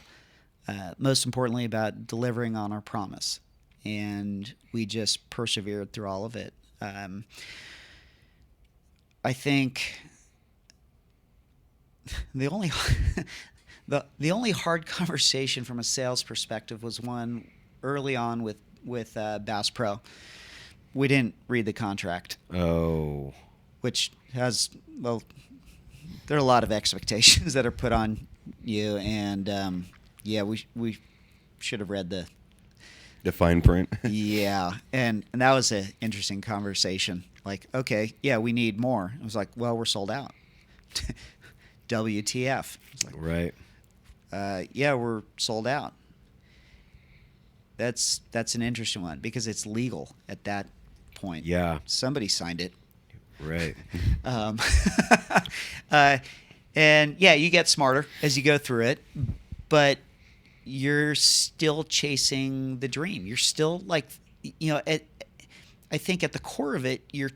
most importantly about delivering on our promise. And we just persevered through all of it. I think the only hard conversation from a sales perspective was one early on with Bass Pro. We didn't read the contract. Oh. Which has, well, there are a lot of expectations that are put on you, and yeah, we should have read the fine print. Yeah, and that was an interesting conversation. Like, okay, yeah, we need more. I was like, well, we're sold out. WTF? Like, right. Yeah, we're sold out. That's an interesting one because it's legal at that point. Yeah. Somebody signed it. Right. And yeah, you get smarter as you go through it, but you're still chasing the dream. You're still like, I think at the core of it, you're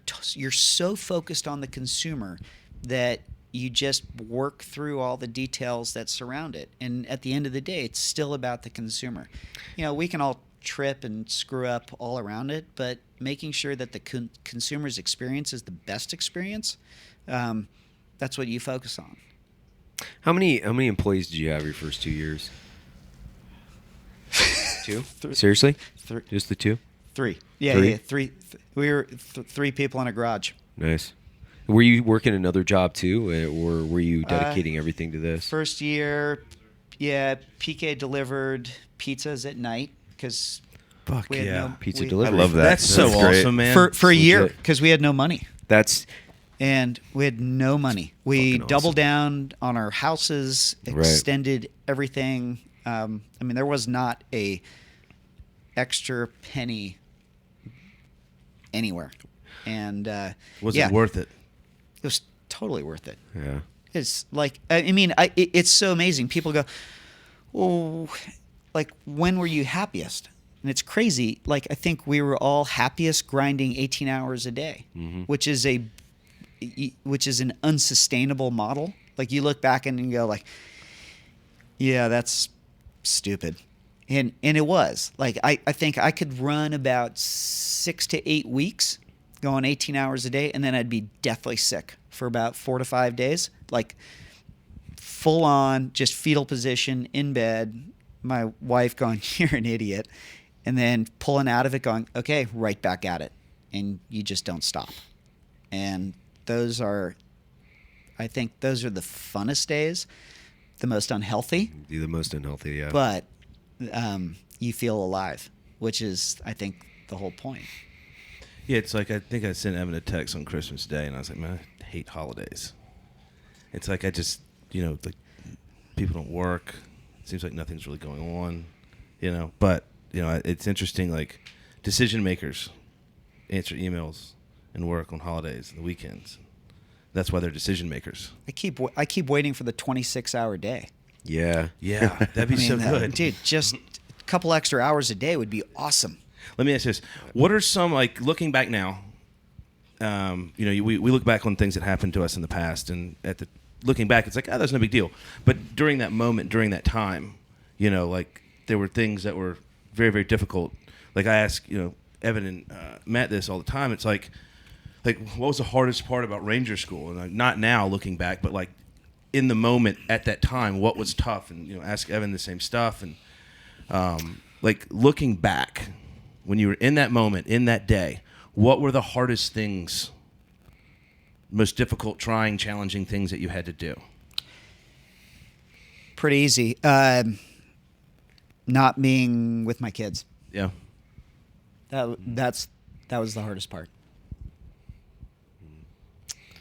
so focused on the consumer that you just work through all the details that surround it. And at the end of the day, it's still about the consumer. We can all trip and screw up all around it, but making sure that the consumer's experience is the best experience. That's what you focus on. How many employees did you have your first 2 years? 2? Seriously? Just the 2? 3. Yeah, 3? yeah, 3. We were 3 people in a garage. Nice. Were you working another job too, or were you dedicating everything to this? First year, yeah, PK delivered pizzas at night because Fuck we had yeah. no Pizza we- delivery. I love that. That's so great. awesome, man. for a year legit. because we had no money. That's And we had no money. We Fucking awesome. doubled down on our houses, Right. extended everything. I mean, there was not a extra penny anywhere, and Was yeah, it worth it? it was totally worth it. yeah. It's like, I mean, it's so amazing. People go, "Oh, like when were you happiest?" And it's crazy. Like I think we were all happiest grinding 18 hours a day, which is an unsustainable model. Like you look back and you go like, yeah, that's stupid. And it was. Like I think I could run about 6 to 8 weeks going 18 hours a day, and then I'd be deathly sick for about 4 to 5 days. Like full on, just fetal position in bed, my wife going, "You're an idiot." And then pulling out of it going, "Okay, right back at it." And you just don't stop. And I think those are the funnest days, the most unhealthy, The most unhealthy, yeah. but you feel alive, which is, I think, the whole point. Yeah, it's like I think I sent Evan a text on Christmas Day, and I was like, "Man, I hate holidays." It's like I just, like people don't work. It seems like nothing's really going on, But it's interesting. Like decision makers answer emails and work on holidays and the weekends. That's why they're decision makers. I keep waiting for the 26-hour day. yeah. Yeah, that'd be so good. Dude, just a couple extra hours a day would be awesome. Let me ask you this: what are some, like, looking back now? We look back on things that happened to us in the past, and looking back, it's like, that's no big deal. But during that moment, during that time, like there were things that were very, very difficult. Like I ask, Evan and Matt this all the time. It's like what was the hardest part about Ranger School? And not now looking back, but like in the moment at that time, what was tough? And ask Evan the same stuff. And like looking back, when you were in that moment, in that day, what were the hardest things, most difficult, trying, challenging things that you had to do? Pretty easy. Not being with my kids. Yeah. That was the hardest part.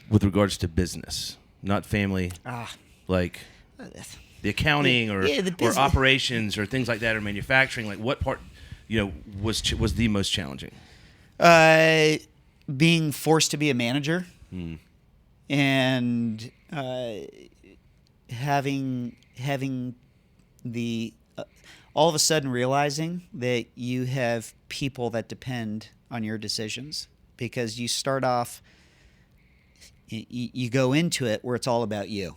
With regards to business, not family, like the accounting or operations or things like that, or manufacturing. Like what part, was the most challenging? Being forced to be a manager, and having the all of a sudden realizing that you have people that depend on your decisions, because you start off, you go into it where it's all about you,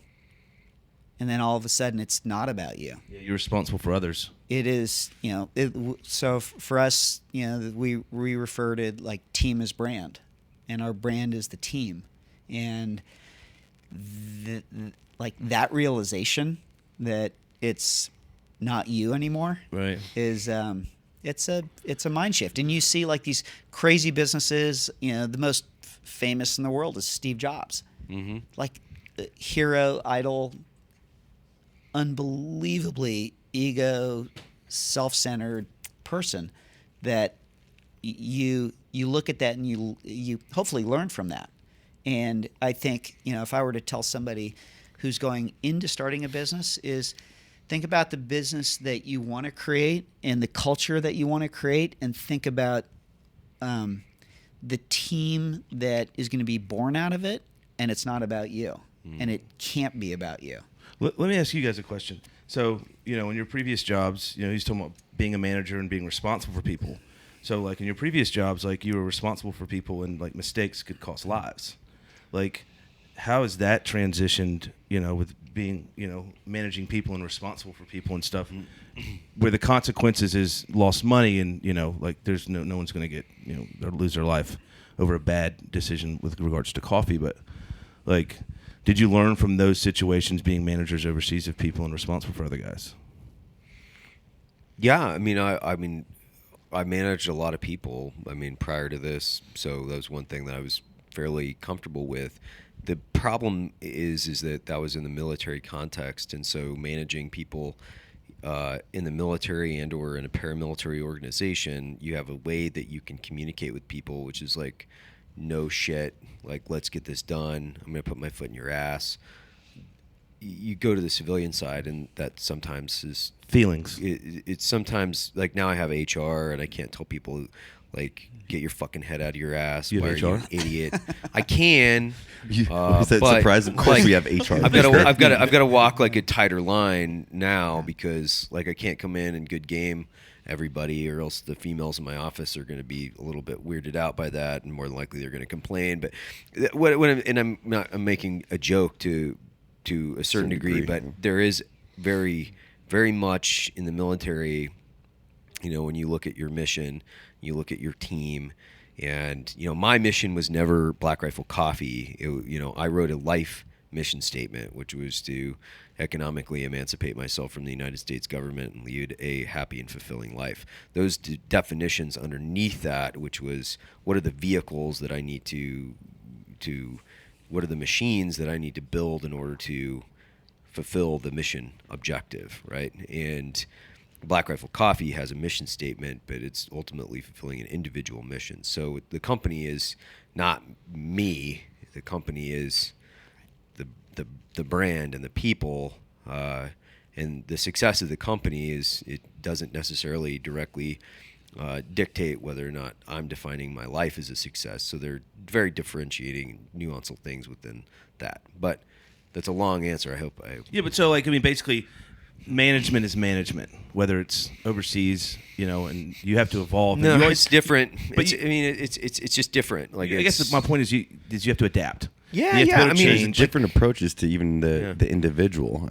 and then all of a sudden it's not about you. Yeah, you're responsible for others. It is, so for us, we refer to like team as brand, and our brand is the team, and like that realization that it's not you anymore, Right. is it's a mind shift. And you see like these crazy businesses, the most famous in the world is Steve Jobs, like hero, idol, unbelievably ego, self-centered person that you look at that and you hopefully learn from that. And I think, if I were to tell somebody who's going into starting a business, is think about the business that you want to create and the culture that you want to create, and think about the team that is going to be born out of it, and it's not about you, and it can't be about you. Let me ask you guys a question. So, in your previous jobs, he's talking about being a manager and being responsible for people. So, like, in your previous jobs, like, you were responsible for people, and, like, mistakes could cost lives. Like, how has that transitioned, with being, managing people and responsible for people and stuff, where the consequences is lost money and, like there's no one's going to get, they'll lose their life over a bad decision with regards to coffee. But like, did you learn from those situations being managers overseas of people and responsible for other guys? Yeah, I managed a lot of people. Prior to this, so that was one thing that I was fairly comfortable with. The problem is that was in the military context, and so managing people in the military and or in a paramilitary organization, you have a way that you can communicate with people, which is like, no shit, like let's get this done. I'm gonna put my foot in your ass. You go to the civilian side, and that sometimes is feelings. It's sometimes like now I have HR, and I can't tell people like get your fucking head out of your ass. You have Why HR? are you an idiot? I can. Is that but, surprise? Of course, like, we have HR. I've got to walk like a tighter line now because like I can't come in and good game everybody, or else the females in my office are going to be a little bit weirded out by that, and more than likely they're going to complain. But I'm making a joke to a certain degree, but there is very, very much in the military. When you look at your mission, you look at your team, and my mission was never Black Rifle Coffee. I wrote a life mission statement, which was to economically emancipate myself from the United States government and lead a happy and fulfilling life. Those definitions underneath that, which was what are the vehicles that I need to what are the machines that I need to build in order to fulfill the mission objective, right? And Black Rifle Coffee has a mission statement, but it's ultimately fulfilling an individual mission. So the company is not me. The company is the brand and the people, and the success of the company it doesn't necessarily directly dictate whether or not I'm defining my life as a success. So they're very differentiating, nuanced things within that. But that's a long answer. I hope. Yeah, but so basically, management is management, whether it's overseas, and you have to evolve. No, and it's different. But it's just different. Like I guess my point is you have to adapt. Yeah, you have to yeah. change. There's different approaches to even the individual.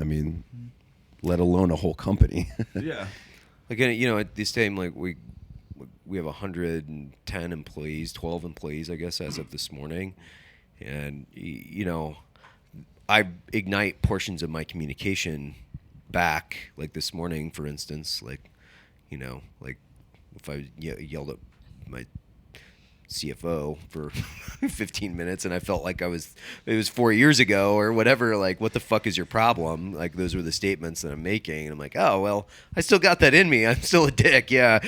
Let alone a whole company. Yeah. Again, at this time, like we have 110 employees, 12 employees, I guess, as of this morning, and I ignite portions of my communication back, like this morning, for instance, like if I yelled at my CFO for 15 minutes and I felt like it was 4 years ago or whatever, like, what the fuck is your problem? Like, those were the statements that I'm making, and I'm like, oh, well, I still got that in me. I'm still a dick. Yeah.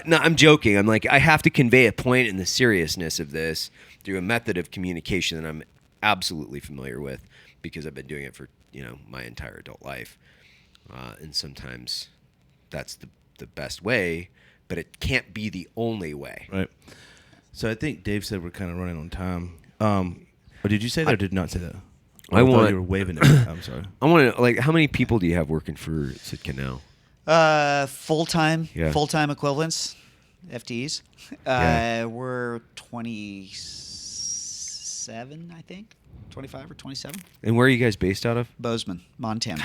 No, I'm joking. I'm like, I have to convey a point in the seriousness of this through a method of communication that I'm absolutely familiar with because I've been doing it for, my entire adult life. And sometimes that's the best way, but it can't be the only way. Right. So I think Dave said we're kind of running on time. Or did you say that or did not say that? I thought you were waving at me. I'm sorry. I want to, how many people do you have working for Sitka now? Full-time equivalents, FTEs. Yeah. We're 27, I think. 25 or 27. And where are you guys based out of? Bozeman, Montana.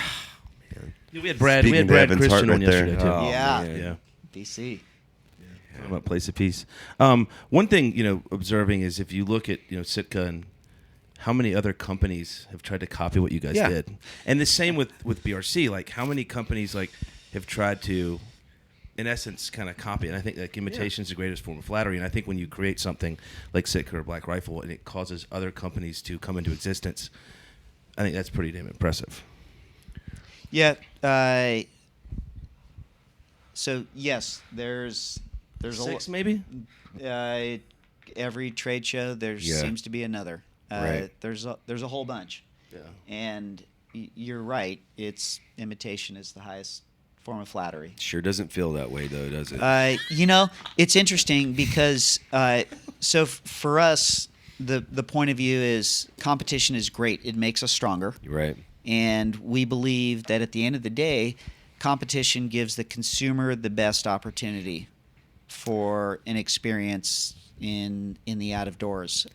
Yeah, we had Brad Speaking to Evan's Christian heart on right there. yesterday too. Oh, Yeah. man. Yeah. DC. Talking about place of peace. One thing, observing is if you look at, Sitka and how many other companies have tried to copy what you guys Yeah. did. And the same with BRC. Like, how many companies, have tried to, in essence, kind of copy it? And I think, imitation is the greatest form of flattery. And I think when you create something like Sitka or Black Rifle and it causes other companies to come into existence, I think that's pretty damn impressive. Yeah. So, yes, there's Six, maybe? Every trade show there seems to be another. Right. There's a whole bunch. Yeah. And you're right. Imitation is the highest form of flattery. Sure doesn't feel that way, though, does it? It's interesting because for us, the point of view is competition is great. It makes us stronger. Right. And we believe that at the end of the day, competition gives the consumer the best opportunity for an experience in the out of doors.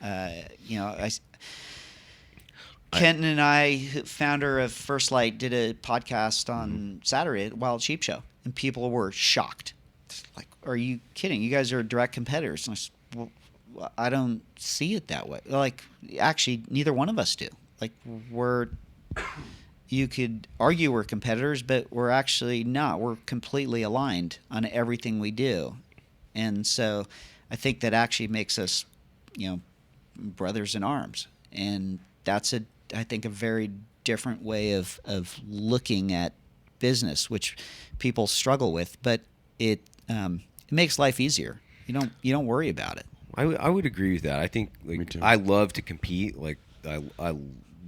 Kenton and I, founder of First Light, did a podcast on Saturday at Wild Sheep Show, and people were shocked. Like, are you kidding? You guys are direct competitors. And I said, well, I don't see it that way. Like, actually, neither one of us do. Like, you could argue we're competitors, but we're actually not. We're completely aligned on everything we do. And so I think that actually makes us, brothers in arms. And that's I think a very different way of looking at business, which people struggle with, but it makes life easier. You don't worry about it. I would agree with that. I think I love to compete. Like I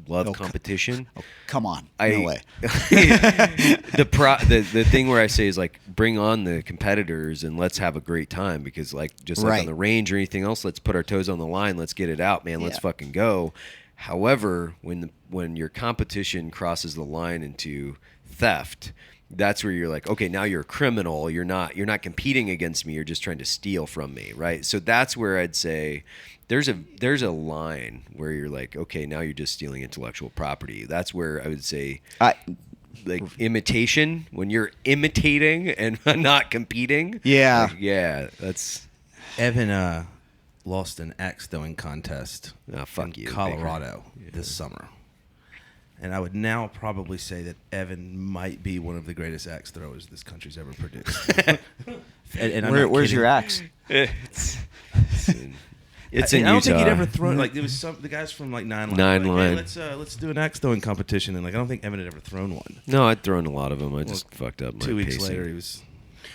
love competition. Oh, come on. No way. The thing where I say is like, bring on the competitors and let's have a great time, because like just like on the range or anything else, let's put our toes on the line. Let's get it out, man. Let's fucking go. However, when your competition crosses the line into theft, that's where you're like, okay, now you're a criminal. You're not competing against me. You're just trying to steal from me, right? So that's where I'd say there's a line where you're like, okay, now you're just stealing intellectual property. That's where I would say, like imitation, when you're imitating and not competing. Yeah, that's Evan lost an axe throwing contest in Colorado this summer. And I would now probably say that Evan might be one of the greatest axe throwers this country's ever produced. and where's your axe? It's in Utah. I don't think he'd ever thrown, like, there was the guys from like Nine Line. Line. Hey, let's do an axe throwing competition, and like I don't think Evan had ever thrown one. No, I'd thrown a lot of them. I just fucked up my 2 weeks pacing. later, he was.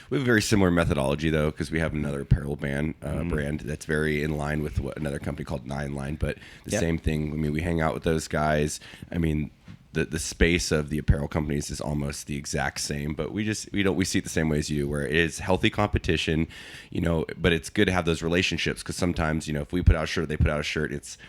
We have a very similar methodology, though, because we have another apparel brand that's very in line with what another company called Nine Line. But the same thing. I mean, we hang out with those guys. I mean, the space of the apparel companies is almost the exact same. But we see it the same way as you, where it is healthy competition, But it's good to have those relationships, because sometimes, if we put out a shirt, they put out a shirt. It's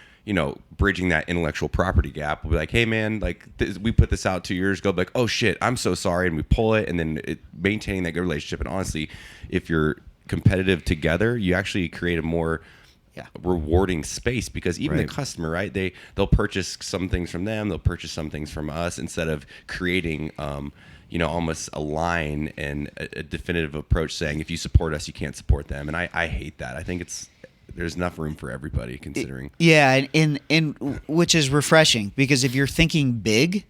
bridging that intellectual property gap. We'll be like, hey, man, like we put this out 2 years ago. Like, oh, shit, I'm so sorry. And we pull it, and then maintaining that good relationship. And honestly, if you're competitive together, you actually create a more rewarding space, because even the customer, right, they'll purchase some things from them. They'll purchase some things from us, instead of creating almost a line and a definitive approach saying, if you support us, you can't support them. And I hate that. I think there's enough room for everybody, considering. Yeah, and which is refreshing, because if you're thinking big,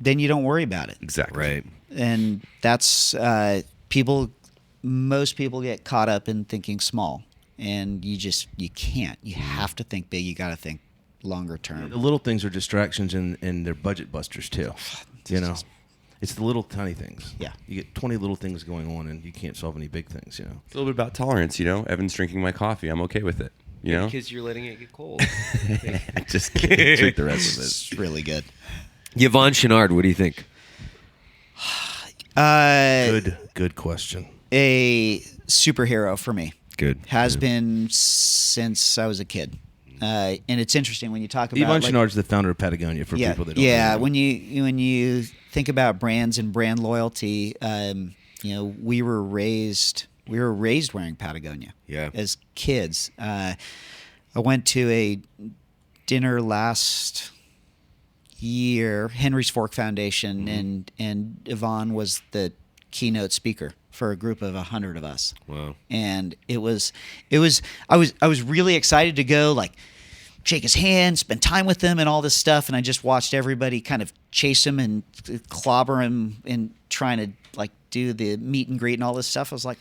then you don't worry about it. Exactly. Right. And that's most people get caught up in thinking small, and you can't. You have to think big. You got to think longer term. The little things are distractions, and they're budget busters too. It's the little tiny things. Yeah. You get 20 little things going on, and you can't solve any big things, It's a little bit about tolerance, Evan's drinking my coffee. I'm okay with it, Because you're letting it get cold. I just can't drink the rest of it. It's really good. Yvonne Chenard, what do you think? Good question. A superhero for me. Good. Has been since I was a kid. And it's interesting when you talk about Yvonne Chenard's the founder of Patagonia, for people that don't know. Yeah, when you think about brands and brand loyalty, we were raised wearing Patagonia. Yeah. As kids. I went to a dinner last year, Henry's Fork Foundation, and Yvonne was the keynote speaker for a group of 100 of us. Wow. And I was really excited to go, like, shake his hand, spend time with him and all this stuff, and I just watched everybody kind of chase him and clobber him and trying to, like, do the meet and greet and all this stuff. I was like,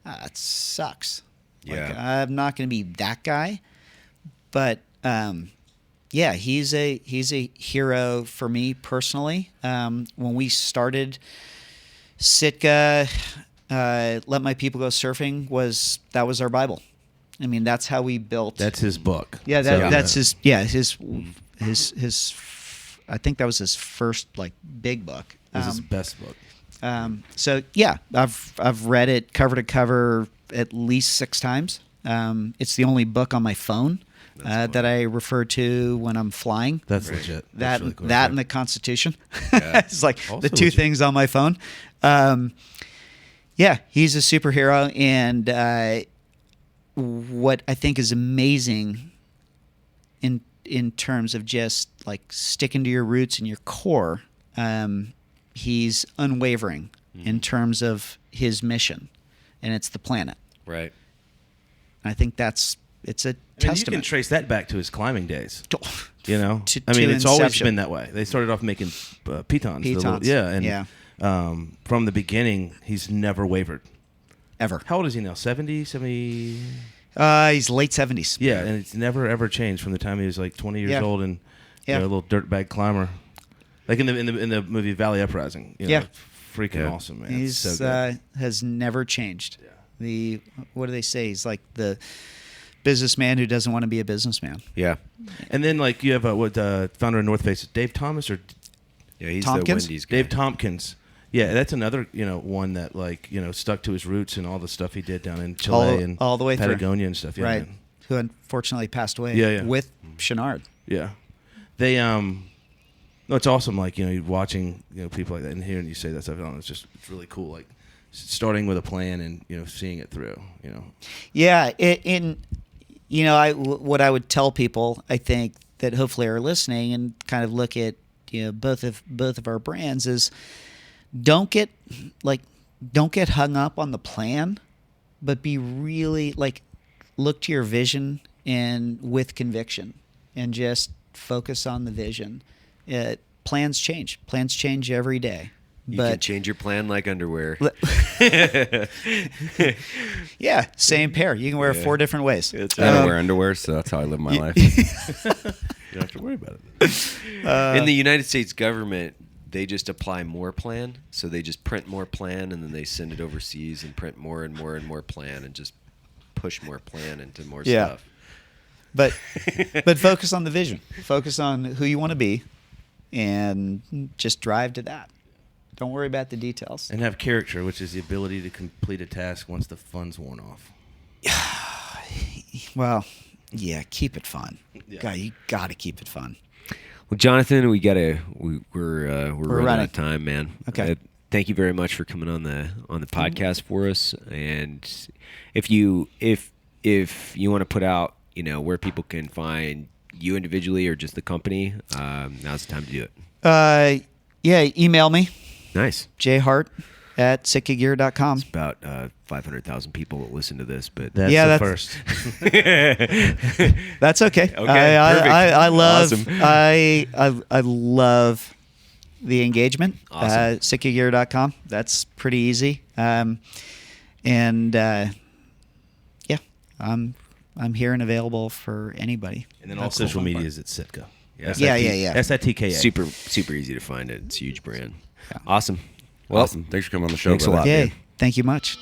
it sucks. Yeah. Like, I'm not going to be that guy. But he's a hero for me personally. When we started Sitka, Let My People Go Surfing, that was our Bible. I mean, that's how we built. That's his book. Yeah, that's his. Yeah, his. I think that was his first big book. It was his best book. So yeah, I've read it cover to cover at least 6 times. It's the only book on my phone that I refer to when I'm flying. That's legit. That That's really cool. and the Constitution. Yeah. It's like Also the 2 legit. things on my phone. Yeah, he's a superhero, and what I think is amazing in in terms of just like sticking to your roots and your core, he's unwavering in terms of his mission, and it's the planet. Right. And I think it's a I mean, testament. you can trace that back to his climbing days. To I mean, it's always inception. been that way. They started off making pitons. the little- Pitons. yeah, and Yeah. From the beginning, he's never wavered. Ever. How old is he now? 70? He's late 70s. Yeah, and it's never ever changed from the time he was like 20 years Yeah. old and Yeah. a little dirtbag climber, like in the movie Valley Uprising. You know, Yeah. freaking Yeah. awesome, man. He's It's so good. has never changed. What do they say? He's like the businessman who doesn't want to be a businessman. Yeah. And then like you have founder of North Face, Dave Thomas or Yeah, he's Tompkins? the Wendy's guy. Dave Tompkins. Yeah, that's another one that like stuck to his roots and all the stuff he did down in Chile and all the way through. Patagonia and stuff. Yeah, Right. man. Who unfortunately passed away Yeah, yeah. with Chenard. Yeah, they no, it's awesome. Like you're watching people like that and hearing you say that stuff. It's really cool. Like starting with a plan and seeing it through. Yeah, what I would tell people, I think that hopefully are listening and kind of look at both of our brands is don't get hung up on the plan, but be really like look to your vision and with conviction and just focus on the vision. Plans change every day. You but can change your plan like underwear. Yeah, same pair. You can wear it 4 different ways. I don't wear underwear, so that's how I live my life. You don't have to worry about it. In the United States government, they just apply more plan. So they just print more plan, and then they send it overseas and print more and more and more plan, and just push more plan into more stuff. But focus on the vision. Focus on who you want to be, and just drive to that. Don't worry about the details. And have character, which is the ability to complete a task once the fun's worn off. Well, yeah, keep it fun. Yeah. God, you got to keep it fun. Well, Johnathan, we're running out running. of time, man. Okay. Thank you very much for coming on the podcast for us. And if you want to put out, where people can find you individually or just the company, now's the time to do it. Yeah, email me, Nice. jhart@sitkagear.com. It's about 500,000 people that listen to this, but That's Yeah, the that's- first. That's okay. Okay, perfect. I love Awesome. I love the engagement. Awesome. SitkaGear.com. That's pretty easy. Yeah, I'm here and available for anybody. And then all That's the social fun media part. is at Sitka. Yeah. Yeah. SITKA. super easy to find it. It's a huge brand. Yeah. Awesome. Well, Awesome. Thanks for coming on the show. Thanks a brother. lot. Yay. man. Thank you much.